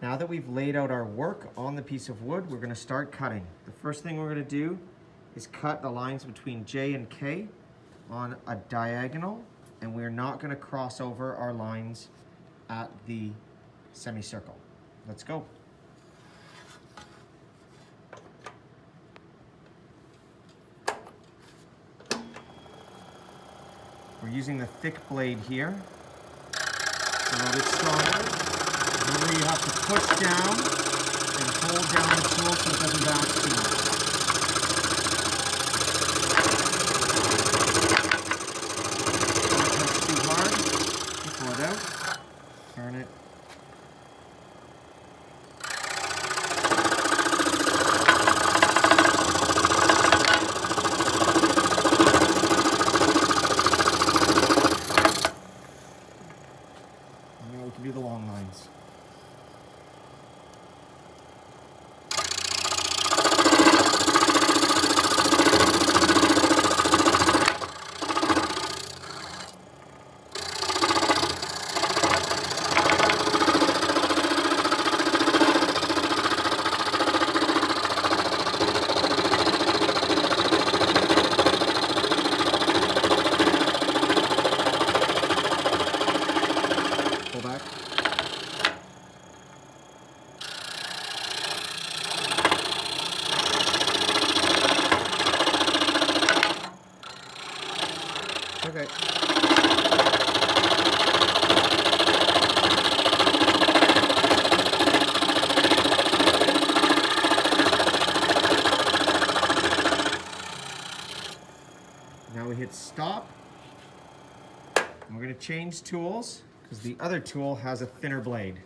Now that we've laid out our work on the piece of wood, we're going to start cutting. The first thing we're going to do is cut the lines between J and K on a diagonal, and we're not going to cross over our lines at the semicircle. Let's go. We're using the thick blade here. A little bit stronger. Remember, you have to push down and hold down the tool so it doesn't bounce too much. Don't push too hard. Just pull it out. Turn it. Now we can do the long lines. Pull back. Okay. Now we hit stop. And we're going to change tools because the other tool has a thinner blade.